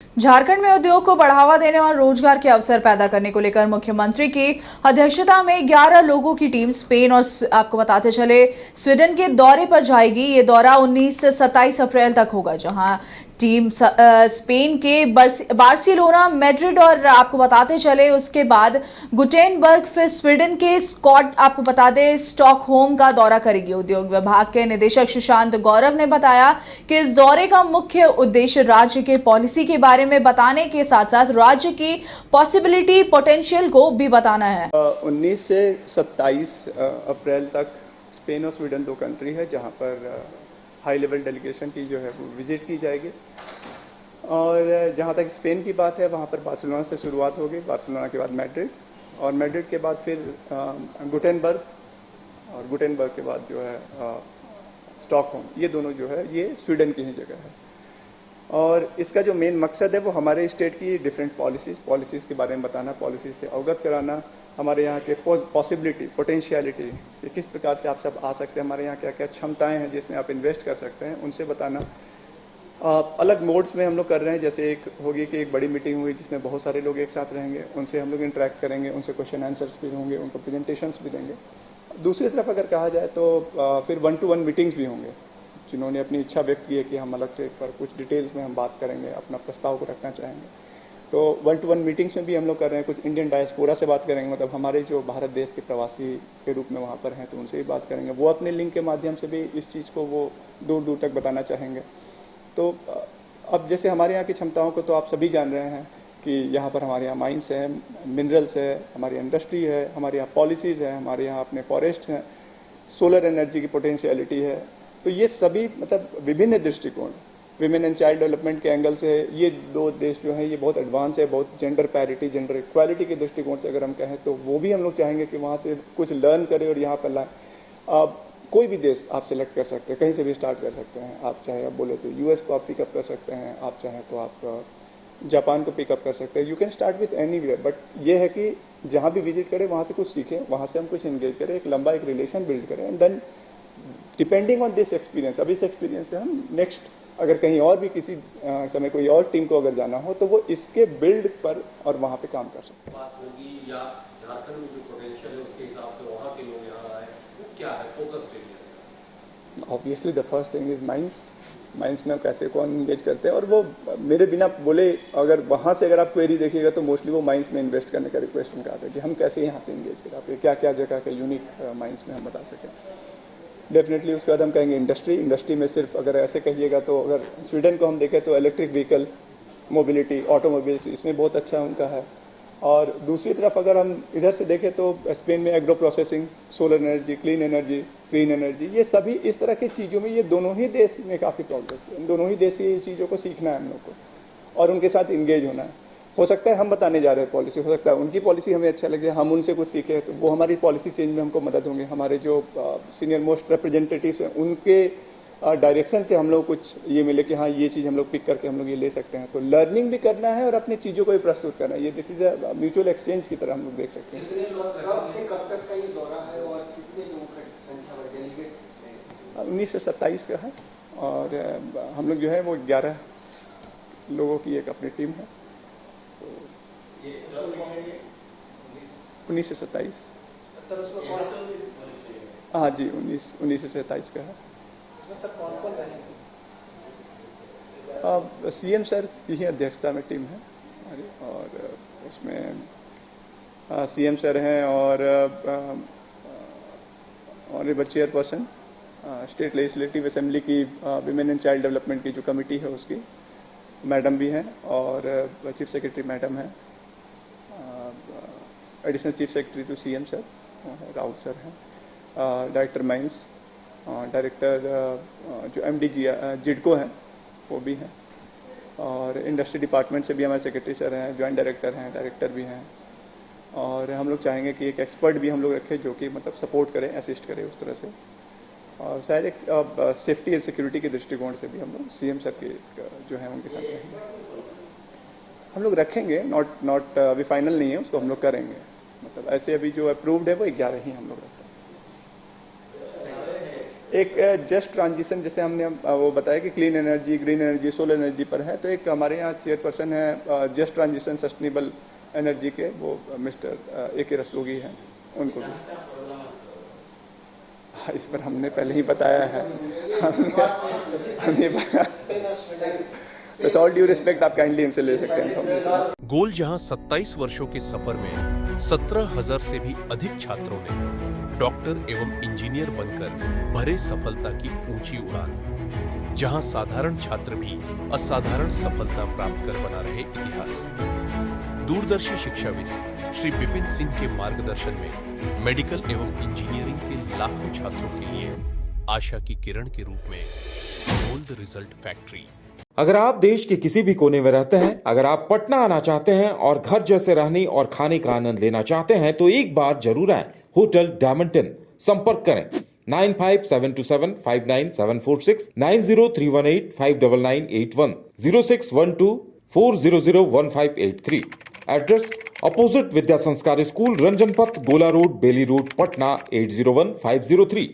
झारखंड में उद्योग को बढ़ावा देने और रोजगार के अवसर पैदा करने को लेकर मुख्यमंत्री की अध्यक्षता में 11 लोगों की टीम स्पेन और आपको बताते चले स्वीडन के दौरे पर जाएगी। ये दौरा 19 से 27 अप्रैल तक होगा, जहां टीम स्पेन के बार्सिलोना, मैड्रिड और आपको बताते चले उसके बाद गुटेनबर्ग, फिर स्वीडन के आपको बता दें स्टॉकहोम का दौरा करेगी। उद्योग विभाग के निदेशक सुशांत गौरव ने बताया कि इस दौरे का मुख्य उद्देश्य राज्य के पॉलिसी के बारे में बताने के साथ साथ राज्य की पॉसिबिलिटी, पोटेंशियल को भी बताना है। 19 से 27 अप्रैल तक स्पेन और स्वीडन दो कंट्री है जहां पर हाई लेवल डेलीगेशन की जो है वो विजिट की जाएगी। और जहां तक स्पेन की बात है वहां पर बार्सिलोना से शुरुआत होगी, बार्सिलोना के बाद मैड्रिड और मैड्रिड के बाद फिर गुटेनबर्ग और गुटेनबर्ग के बाद जो है स्टॉकहोम। ये दोनों जो है ये स्वीडन की ही जगह है। और इसका जो मेन मकसद है वो हमारे स्टेट की डिफरेंट पॉलिसीज़ के बारे में बताना, पॉलिसीज़ से अवगत कराना, हमारे यहाँ के पॉसिबिलिटी, पोटेंशियलिटी कि किस प्रकार से आप सब आ सकते हैं, हमारे यहाँ क्या क्या क्षमताएं हैं जिसमें आप इन्वेस्ट कर सकते हैं, उनसे बताना। अलग मोड्स में हम लोग कर रहे हैं, जैसे एक होगी कि एक बड़ी मीटिंग हुई जिसमें बहुत सारे लोग एक साथ रहेंगे, उनसे हम लोग इंटरेक्ट करेंगे, उनसे क्वेश्चन आंसर्स भी होंगे, उनको प्रेजेंटेशंस भी देंगे। दूसरी तरफ अगर कहा जाए तो फिर 1-to-1 मीटिंग्स भी होंगे, जिन्होंने अपनी इच्छा व्यक्त की है कि हम अलग से पर कुछ डिटेल्स में हम बात करेंगे, अपना प्रस्ताव को रखना चाहेंगे। तो 1-to-1 मीटिंग्स में भी हम लोग कर रहे हैं। कुछ इंडियन डायस्पोरा से बात करेंगे, मतलब हमारे जो भारत देश के प्रवासी के रूप में वहाँ पर हैं, तो उनसे भी बात करेंगे। वो अपने लिंक के माध्यम से भी इस चीज़ को वो दूर दूर तक बताना चाहेंगे। तो अब जैसे हमारे यहाँ की क्षमताओं को तो आप सभी जान रहे हैं कि यहाँ पर हमारे यहाँ माइंस है, मिनरल्स है, हमारी इंडस्ट्री है, हमारे यहाँ पॉलिसीज़ है, हमारे यहाँ अपने फॉरेस्ट हैं, सोलर एनर्जी की पोटेंशियलिटी है। तो ये सभी मतलब विभिन्न दृष्टिकोण, विमेन एंड चाइल्ड डेवलपमेंट के एंगल से ये दो देश जो हैं ये बहुत एडवांस है, बहुत जेंडर पैरिटी, जेंडर इक्वालिटी के दृष्टिकोण से अगर हम कहें तो वो भी हम लोग चाहेंगे कि वहाँ से कुछ लर्न करें और यहाँ पर लाएँ। कोई भी देश आप सेलेक्ट कर सकते हैं, कहीं से भी स्टार्ट कर सकते हैं। आप चाहे आप बोले तो यूएस को आप पिकअप कर सकते हैं, आप चाहें तो आप जापान को पिकअप कर सकते हैं। You can start with anywhere, but ये है कि जहाँ भी विजिट करें वहाँ से कुछ सीखें, वहाँ से हम कुछ एंगेज करें, एक लंबा एक रिलेशन बिल्ड करें and then depending on this experience, अब इस एक्सपीरियंस से हम नेक्स्ट अगर कहीं और भी किसी समय कोई और टीम को अगर जाना हो तो वो इसके बिल्ड पर और वहाँ पे काम कर सकते हैं। बात होगी या झारखंड में जो पोटेंशियल है उसके हिसाब से वहाँ के लोग यहाँ आए, वो क्या है focus area? Obviously the first thing is mines में कैसे कौन इंगेज करते हैं, और वो मेरे बिना बोले अगर वहाँ से अगर आप क्वेरी देखिएगा तो मोस्टली वो माइंस में इन्वेस्ट करने का रिक्वेस्ट उनका आता है कि हम कैसे यहाँ से इंगेज करें, आप क्या क्या जगह के यूनिक माइंस में हम बता सकें। डेफिनेटली उसके बाद हम कहेंगे इंडस्ट्री में सिर्फ अगर ऐसे कहिएगा तो अगर स्वीडन को हम देखें तो इलेक्ट्रिक व्हीकल मोबिलिटी, ऑटोमोबाइल्स, इसमें बहुत अच्छा उनका है। और दूसरी तरफ अगर हम इधर से देखें तो स्पेन में agro processing, solar energy, clean energy, ये सभी इस तरह की चीज़ों में ये दोनों ही देश में काफ़ी प्रोग्रेस है। इन दोनों ही देश की ये चीज़ों को सीखना है हम लोग को और उनके साथ इंगेज होना है। हो सकता है हम बताने जा रहे हैं पॉलिसी, हो सकता है उनकी पॉलिसी हमें अच्छा लगे, हम उनसे कुछ सीखें तो वो हमारी पॉलिसी चेंज में हमको मदद होंगे। हमारे जो सीनियर मोस्ट रिप्रेजेंटेटिव्स हैं उनके डायरेक्शन से हम लोग कुछ ये मिले कि हाँ ये चीज़ हम लोग पिक करके हम लोग ये ले सकते हैं। तो लर्निंग भी करना है और अपनी चीज़ों को भी प्रस्तुत करना है। ये this is a mutual exchange की तरह हम लोग देख सकते हैं। कब से कब तक का ये दौरा है और कितने लोगों की संख्या में डेलीगेट्स? 19 से 27 का है और हम लोग जो है वो 11 लोगों की एक अपनी टीम है। तो 19 से 27। सर उसमें कौन हाँ जी, 19 से 27 का है। उसमें सर कौन कौन रहेंगे? सीएम सर की ही अध्यक्षता में टीम है और उसमें सीएम सर हैं और honourable chairperson state legislative assembly की विमेन एंड चाइल्ड डेवलपमेंट की जो कमेटी है उसकी मैडम भी हैं और चीफ सेक्रेटरी मैडम हैं, additional chief secretary to CM sir Raut sir हैं, डायरेक्टर माइंस, डायरेक्टर जो एमडी जिडको हैं वो भी हैं और इंडस्ट्री डिपार्टमेंट से भी हमारे सेक्रेटरी सर हैं, जॉइंट डायरेक्टर हैं, डायरेक्टर भी हैं। और हम लोग चाहेंगे कि एक एक्सपर्ट भी हम लोग रखें जो कि मतलब सपोर्ट करें, असिस्ट करें उस तरह से। और शायद एक सेफ्टी एंड सिक्योरिटी के दृष्टिकोण से भी हम लोग सीएम सर के जो है उनके साथ रहेंगे। हम लोग रखेंगे, नॉट अभी फाइनल नहीं है, उसको हम लोग करेंगे। मतलब ऐसे अभी जो अप्रूव्ड है वो 11 ही हम लोग रखते हैं। एक जस्ट ट्रांजिशन, जैसे हमने वो बताया कि clean energy, green energy, solar energy पर है, तो एक हमारे यहाँ चेयरपर्सन है जस्ट ट्रांजिशन सस्टेनेबल एनर्जी के, वो मिस्टर ए के रस्तोगी हैं, उनको भी इस पर हमने पहले ही बताया है। विथ ऑल ड्यू रिस्पेक्ट, आप काइंडली इनसे ले सकते हैं इन्फॉर्मेशन। गोल जहां 27 वर्षों के सफर में 17,000 से भी अधिक छात्रों ने डॉक्टर एवं इंजीनियर बनकर भरे सफलता की ऊंची उड़ान, जहां साधारण छात्र भी असाधारण सफलता प्राप्त कर बना रहे इतिहास। दूरदर्शी शिक्षाविद श्री विपिन सिंह के मार्गदर्शन में मेडिकल एवं इंजीनियरिंग के लाखों छात्रों के लिए आशा की किरण के रूप में गोल्ड रिजल्ट फैक्ट्री। अगर आप देश के किसी भी कोने में रहते हैं, अगर आप पटना आना चाहते हैं और घर जैसे रहने और खाने का आनंद लेना चाहते हैं, तो एक बार जरूर आए होटल डायमंटन। संपर्क करें 9572759746, 9031859981, 0612400158 एड्रेस अपोजिट विद्या संस्कार स्कूल, रंजन पथ, गोला रोड, बेली रोड, पटना 801503।